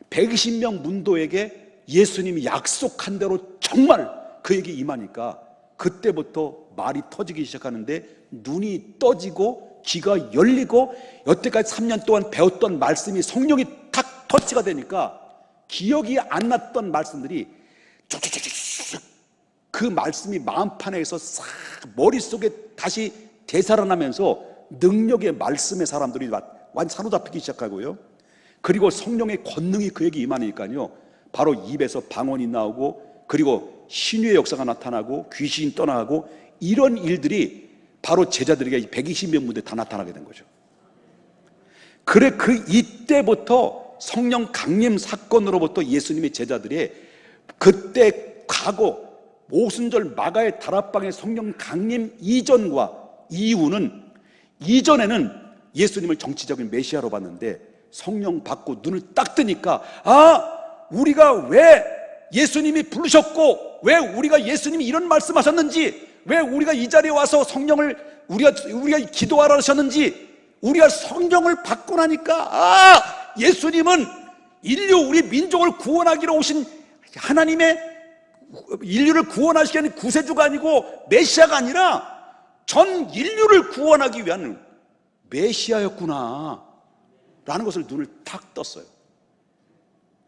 120명 문도에게 예수님이 약속한 대로 정말 그에게 임하니까 그때부터 말이 터지기 시작하는데 눈이 떠지고 귀가 열리고 여태까지 3년 동안 배웠던 말씀이 성령이 탁 터치가 되니까 기억이 안 났던 말씀들이 쭉쭉쭉쭉 그 말씀이 마음판에서 싹 머릿속에 다시 되살아나면서 능력의 말씀의 사람들이 완전 사로잡히기 시작하고요. 그리고 성령의 권능이 그에게 임하니까요, 바로 입에서 방언이 나오고, 그리고 신유의 역사가 나타나고 귀신이 떠나가고, 이런 일들이 바로 제자들에게 120명 무대에 다 나타나게 된 거죠. 그래, 이때부터 성령 강림 사건으로부터 예수님의 제자들이 그때 과거 오순절 마가의 다락방의 성령 강림 이전과 이후는, 이전에는 예수님을 정치적인 메시아로 봤는데 성령 받고 눈을 딱 뜨니까, 우리가 왜 예수님이 부르셨고 왜 우리가 예수님이 이런 말씀하셨는지, 왜 우리가 이 자리에 와서 성령을 우리가 기도하라 하셨는지, 우리가 성령을 받고 나니까 예수님은 우리 민족을 구원하기로 오신 하나님의, 인류를 구원하시는 구세주가 아니고 메시아가 아니라 전 인류를 구원하기 위한 메시아였구나 라는 것을 눈을 탁 떴어요.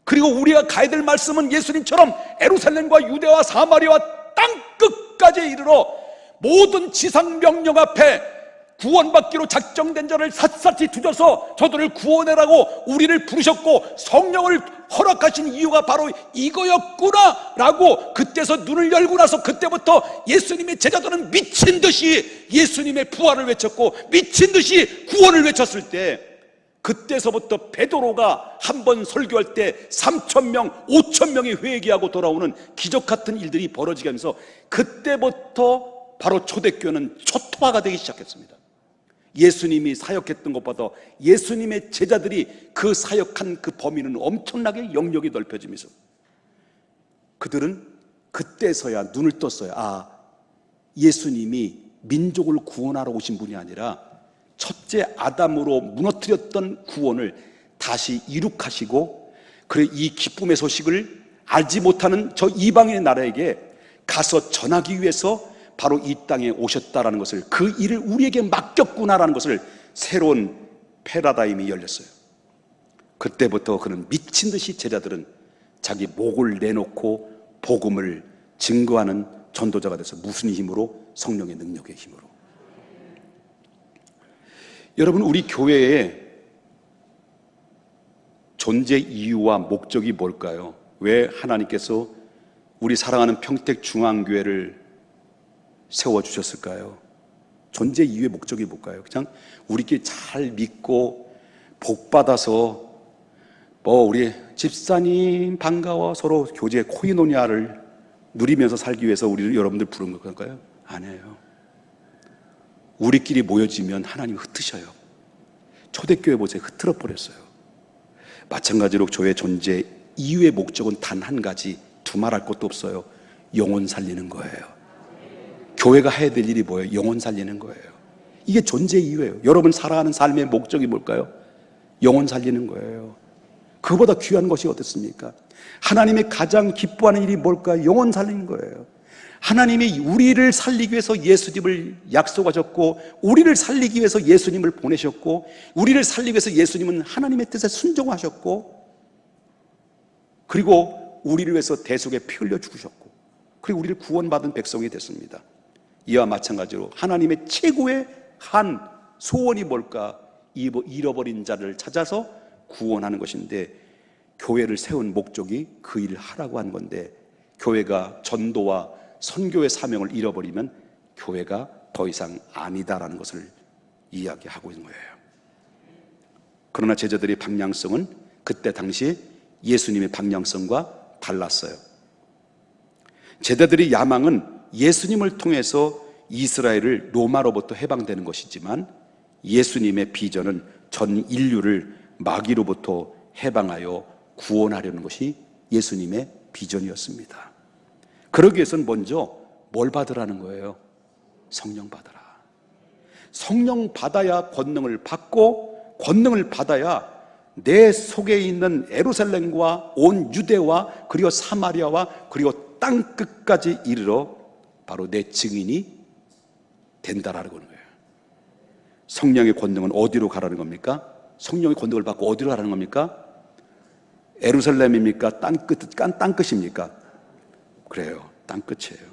그리고 우리가 가야 될 말씀은 예수님처럼 예루살렘과 유대와 사마리아와 땅끝까지 이르러 모든 지상 명령 앞에 구원받기로 작정된 자를 샅샅이 두져서 저들을 구원해라고 우리를 부르셨고 성령을 허락하신 이유가 바로 이거였구나 라고 그때서 눈을 열고 나서, 그때부터 예수님의 제자들은 미친 듯이 예수님의 부활을 외쳤고 미친 듯이 구원을 외쳤을 때, 그때서부터 베드로가 한 번 설교할 때 3,000명, 5,000명이 회개하고 돌아오는 기적 같은 일들이 벌어지게 하면서 그때부터 바로 초대교회는 초토화가 되기 시작했습니다. 예수님이 사역했던 것보다 예수님의 제자들이 그 사역한 그 범위는 엄청나게 영역이 넓혀지면서 그들은 그때서야 눈을 떴어요. 예수님이 민족을 구원하러 오신 분이 아니라 첫째 아담으로 무너뜨렸던 구원을 다시 이룩하시고, 그래 이 기쁨의 소식을 알지 못하는 저 이방인의 나라에게 가서 전하기 위해서 바로 이 땅에 오셨다라는 것을, 그 일을 우리에게 맡겼구나라는 것을 새로운 패러다임이 열렸어요. 그때부터 그는 미친 듯이 제자들은 자기 목을 내놓고 복음을 증거하는 전도자가 돼서 무슨 힘으로? 성령의 능력의 힘으로. 여러분, 우리 교회의 존재 이유와 목적이 뭘까요? 왜 하나님께서 우리 사랑하는 평택중앙교회를 세워주셨을까요? 존재 이유의 목적이 뭘까요? 그냥 우리끼리 잘 믿고 복받아서 우리 집사님 반가워 서로 교제 코이노니아를 누리면서 살기 위해서 여러분들 부른 걸까요? 아니에요. 우리끼리 모여지면 하나님 흩으셔요. 초대교회 보세요. 흩트러 버렸어요. 마찬가지로 교회 존재 이유의 목적은 단 한 가지, 두말할 것도 없어요. 영혼 살리는 거예요. 교회가 해야 될 일이 뭐예요? 영혼 살리는 거예요. 이게 존재 이유예요. 여러분 살아가는 삶의 목적이 뭘까요? 영혼 살리는 거예요. 그보다 귀한 것이 어떻습니까? 하나님이 가장 기뻐하는 일이 뭘까요? 영혼 살리는 거예요. 하나님이 우리를 살리기 위해서 예수님을 약속하셨고, 우리를 살리기 위해서 예수님을 보내셨고, 우리를 살리기 위해서 예수님은 하나님의 뜻에 순종하셨고, 그리고 우리를 위해서 대속에 피 흘려 죽으셨고, 그리고 우리를 구원받은 백성이 됐습니다. 이와 마찬가지로 하나님의 최고의 한 소원이 뭘까? 잃어버린 자를 찾아서 구원하는 것인데, 교회를 세운 목적이 그 일을 하라고 한 건데, 교회가 전도와 선교의 사명을 잃어버리면 교회가 더 이상 아니다라는 것을 이야기하고 있는 거예요. 그러나 제자들의 방향성은 그때 당시 예수님의 방향성과 달랐어요. 제자들의 야망은 예수님을 통해서 이스라엘을 로마로부터 해방되는 것이지만, 예수님의 비전은 전 인류를 마귀로부터 해방하여 구원하려는 것이 예수님의 비전이었습니다. 그러기 위해서는 먼저 뭘 받으라는 거예요? 성령 받으라. 성령 받아야 권능을 받고, 권능을 받아야 내 속에 있는 예루살렘과 온 유대와 그리고 사마리아와 그리고 땅 끝까지 이르러 바로 내 증인이 된다라는 거예요. 성령의 권능은 어디로 가라는 겁니까? 성령의 권능을 받고 어디로 가라는 겁니까? 예루살렘입니까? 땅끝입니까? 그래요. 땅끝이에요.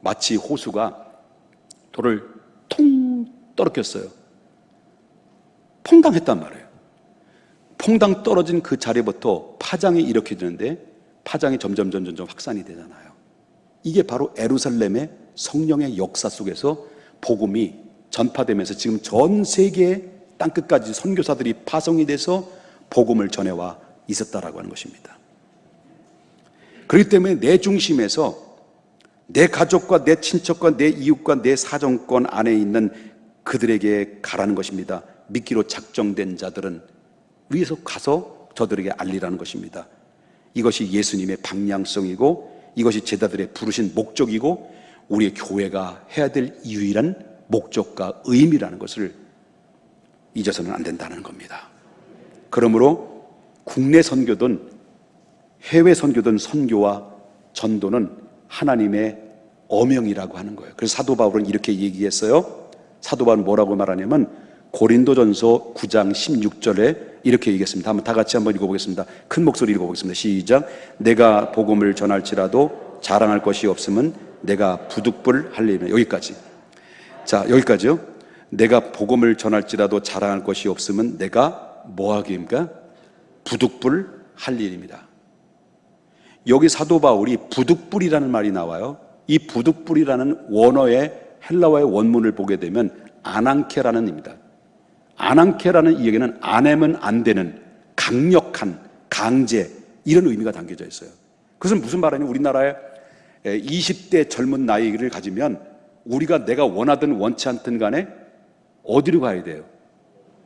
마치 호수가 돌을 통 떨어졌어요. 퐁당했단 말이에요. 퐁당 떨어진 그 자리부터 파장이 이렇게 되는데, 파장이 점점 확산이 되잖아요. 이게 바로 예루살렘의 성령의 역사 속에서 복음이 전파되면서 지금 전 세계 땅끝까지 선교사들이 파송이 돼서 복음을 전해와 있었다라고 하는 것입니다. 그렇기 때문에 내 중심에서 내 가족과 내 친척과 내 이웃과 내 사정권 안에 있는 그들에게 가라는 것입니다. 믿기로 작정된 자들은 위에서 가서 저들에게 알리라는 것입니다. 이것이 예수님의 방향성이고, 이것이 제자들의 부르신 목적이고, 우리의 교회가 해야 될 유일한 목적과 의미라는 것을 잊어서는 안 된다는 겁니다. 그러므로 국내 선교든 해외 선교든 선교와 전도는 하나님의 어명이라고 하는 거예요. 그래서 사도 바울은 이렇게 얘기했어요. 사도 바울은 뭐라고 말하냐면, 고린도전서 9장 16절에 이렇게 얘기했습니다. 한번 다 같이 한번 읽어보겠습니다. 큰 목소리 읽어보겠습니다. 시작. 내가 복음을 전할지라도 자랑할 것이 없으면 내가 부득불 할리라. 여기까지. 자, 여기까지요. 내가 복음을 전할지라도 자랑할 것이 없으면 내가 뭐하기입니까? 부득불 할 일입니다. 여기 사도 바울이 부득불이라는 말이 나와요. 이 부득불이라는 원어의 헬라어의 원문을 보게 되면 아난케라는 입니다. 아난케라는 이 얘기는 안 하면 안 되는, 강력한, 강제, 이런 의미가 담겨져 있어요. 그것은 무슨 말이냐면, 우리나라에 20대 젊은 나이를 가지면 우리가 내가 원하든 원치 않든 간에 어디로 가야 돼요?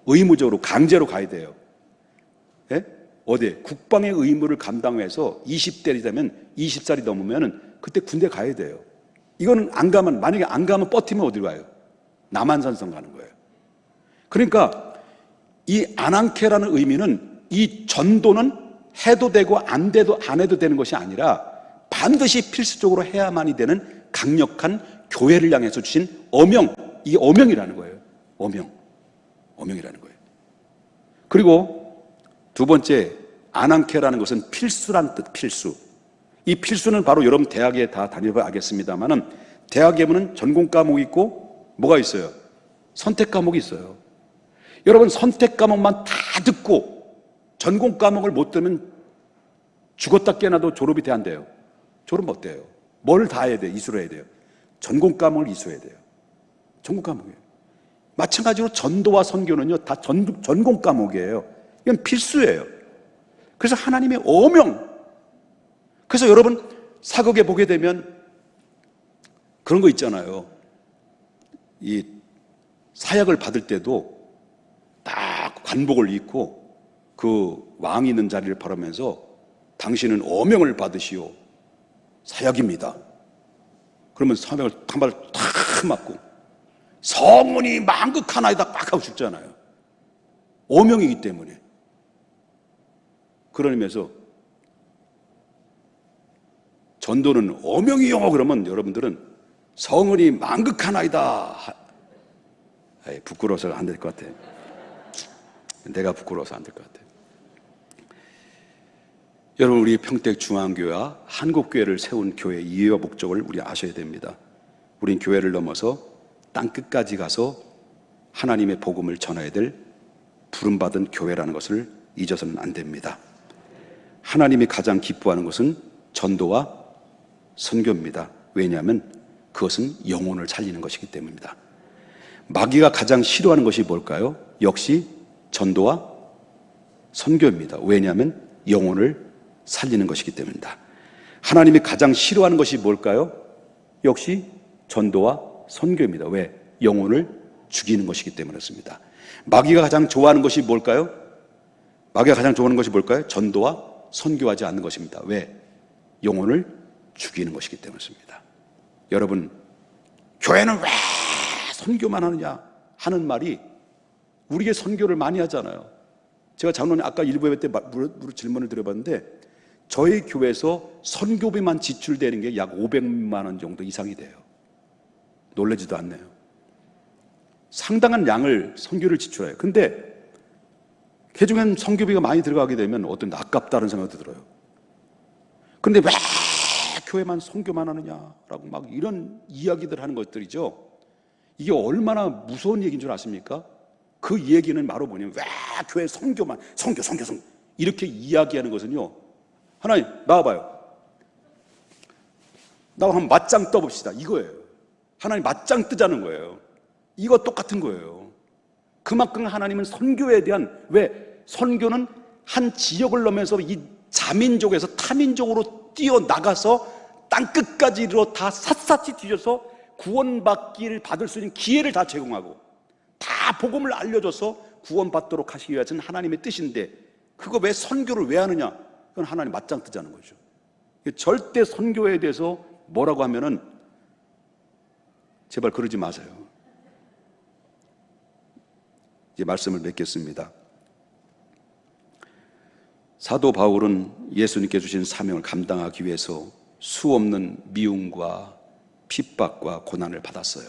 의무적으로, 강제로 가야 돼요. 예? 어디? 국방의 의무를 감당해서 20대이 되면, 20살이 넘으면 그때 군대 가야 돼요. 이거는 안 가면, 만약에 안 가면 버티면 어디로 가요? 남한산성 가는 거예요. 그러니까 이 아난케라는 의미는, 이 전도는 해도 되고 안 해도 되는 것이 아니라 반드시 필수적으로 해야만이 되는 강력한 교회를 향해서 주신 어명, 이게 어명이라는 거예요. 어명이라는 거예요. 그리고 두 번째, 아난케라는 것은 필수란 뜻, 필수. 이 필수는 바로 여러분 대학에 다 다녀봐 알겠습니다만은 대학에 보면 전공 과목이 있고 뭐가 있어요? 선택 과목이 있어요. 여러분 선택 과목만 다 듣고 전공 과목을 못 들으면 죽었다 깨어나도 졸업이 돼 안 돼요. 졸업 못 돼요. 뭘 다 해야 돼요? 이수를 해야 돼요. 전공 과목을 이수해야 돼요. 전공 과목이에요. 마찬가지로 전도와 선교는요 다 전공 과목이에요. 이건 필수예요. 그래서 하나님의 어명. 그래서 여러분 사극에 보게 되면 그런 거 있잖아요. 이 사약을 받을 때도 딱 관복을 입고 그 왕이 있는 자리를 바라면서 당신은 어명을 받으시오. 사약입니다. 그러면 사명을 한 발 탁 맞고 성문이 만극하나이다 딱 하고 죽잖아요. 어명이기 때문에. 그런 의미에서 전도는 어명이요 그러면 여러분들은 성은이 만극하나이다. 부끄러워서 안 될 것 같아. 내가 부끄러워서 안 될 것 같아. 여러분 우리 평택중앙교회와 한국교회를 세운 교회의 이유와 목적을 우리 아셔야 됩니다. 우린 교회를 넘어서 땅끝까지 가서 하나님의 복음을 전해야 될 부름받은 교회라는 것을 잊어서는 안 됩니다. 하나님이 가장 기뻐하는 것은 전도와 선교입니다. 왜냐하면 그것은 영혼을 살리는 것이기 때문입니다. 마귀가 가장 싫어하는 것이 뭘까요? 역시 전도와 선교입니다. 왜냐하면 영혼을 살리는 것이기 때문입니다. 하나님이 가장 싫어하는 것이 뭘까요? 역시 전도와 선교입니다. 왜? 영혼을 죽이는 것이기 때문이었습니다. 마귀가 가장 좋아하는 것이 뭘까요? 마귀가 가장 좋아하는 것이 뭘까요? 전도와 선교하지 않는 것입니다. 왜? 영혼을 죽이는 것이기 때문이었습니다. 여러분, 교회는 왜 선교만 하느냐 하는 말이 우리에게 선교를 많이 하잖아요. 제가 장로님 아까 일부 예배 때 질문을 드려봤는데 저희 교회에서 선교비만 지출되는 게 약 500만 원 정도 이상이 돼요. 놀라지도 않네요. 상당한 양을 선교를 지출해요. 근데 개중엔 선교비가 많이 들어가게 되면 어떤 아깝다는 생각도 들어요. 그런데 왜 교회만 선교만 하느냐라고 막 이런 이야기들 하는 것들이죠. 이게 얼마나 무서운 얘기인 줄 아십니까? 그 얘기는 바로 뭐냐면 왜 교회 선교 이렇게 이야기하는 것은요. 하나님 나와봐요. 나와 한번 맞짱 떠봅시다. 이거예요. 하나님 맞짱 뜨자는 거예요. 이거 똑같은 거예요. 그만큼 하나님은 선교에 대한 왜 선교는 한 지역을 넘어서 이 자민족에서 타민족으로 뛰어나가서 땅끝까지 이르러 다 샅샅이 뒤져서 구원받기를 받을 수 있는 기회를 다 제공하고 다 복음을 알려줘서 구원받도록 하시기 위해서는 하나님의 뜻인데 그거 왜 선교를 왜 하느냐? 그건 하나님 맞짱 뜨자는 거죠. 절대 선교에 대해서 뭐라고 하면은 제발 그러지 마세요. 이제 말씀을 맺겠습니다. 사도 바울은 예수님께 주신 사명을 감당하기 위해서 수없는 미움과 핍박과 고난을 받았어요.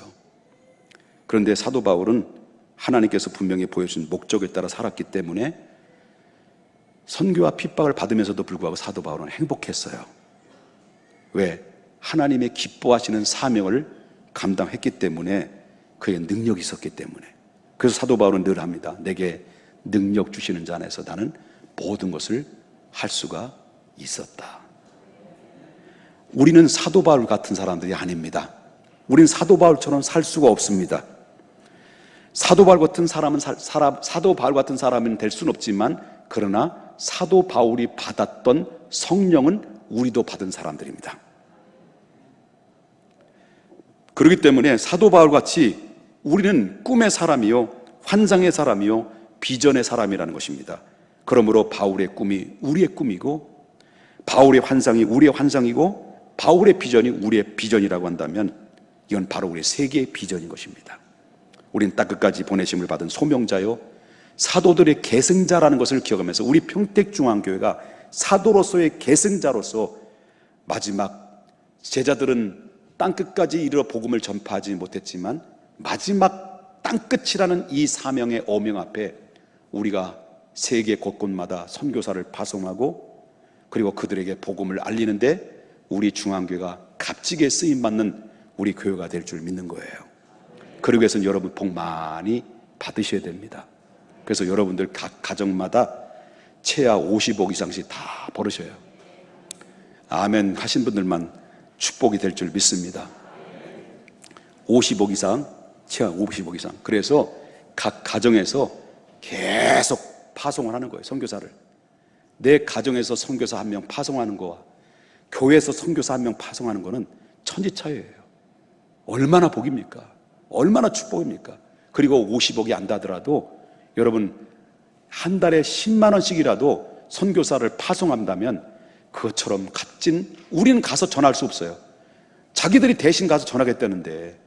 그런데 사도 바울은 하나님께서 분명히 보여준 목적에 따라 살았기 때문에 선교와 핍박을 받으면서도 불구하고 사도 바울은 행복했어요. 왜? 하나님의 기뻐하시는 사명을 감당했기 때문에 그에게 능력이 있었기 때문에. 그래서 사도 바울은 늘 합니다. 내게 능력 주시는 자 안에서 나는 모든 것을 할 수가 있었다. 우리는 사도 바울 같은 사람들이 아닙니다. 우리는 사도 바울처럼 살 수가 없습니다. 사도 바울 같은 사람은 될 수는 없지만 그러나 사도 바울이 받았던 성령은 우리도 받은 사람들입니다. 그렇기 때문에 사도 바울 같이 우리는 꿈의 사람이요, 환상의 사람이요, 비전의 사람이라는 것입니다. 그러므로 바울의 꿈이 우리의 꿈이고 바울의 환상이 우리의 환상이고 바울의 비전이 우리의 비전이라고 한다면 이건 바로 우리의 세계의 비전인 것입니다. 우리는 땅끝까지 보내심을 받은 소명자요 사도들의 계승자라는 것을 기억하면서 우리 평택중앙교회가 사도로서의 계승자로서 마지막 제자들은 땅끝까지 이르러 복음을 전파하지 못했지만 마지막 땅끝이라는 이 사명의 어명 앞에 우리가 세계 곳곳마다 선교사를 파송하고 그리고 그들에게 복음을 알리는데 우리 중앙교회가 값지게 쓰임받는 우리 교회가 될 줄 믿는 거예요. 그러기 위해서는 여러분 복 많이 받으셔야 됩니다. 그래서 여러분들 각 가정마다 최하 50억 이상씩 다 벌으셔요. 아멘 하신 분들만 축복이 될 줄 믿습니다. 50억 이상, 최하 50억 이상. 그래서 각 가정에서 계속 파송을 하는 거예요. 선교사를. 내 가정에서 선교사 한 명 파송하는 거와 교회에서 선교사 한 명 파송하는 거는 천지차이예요. 얼마나 복입니까? 얼마나 축복입니까? 그리고 50억이 안 다더라도 여러분 한 달에 10만 원씩이라도 선교사를 파송한다면 그것처럼 값진, 우리는 가서 전할 수 없어요. 자기들이 대신 가서 전하겠다는데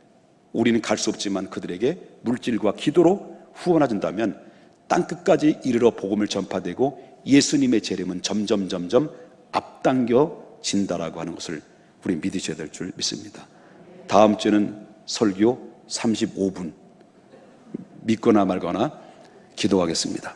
우리는 갈 수 없지만 그들에게 물질과 기도로 후원해 준다면 땅끝까지 이르러 복음을 전파되고 예수님의 재림은 점점 앞당겨진다라고 하는 것을 우리 믿으셔야 될 줄 믿습니다. 다음 주에는 설교 35분 믿거나 말거나 기도하겠습니다.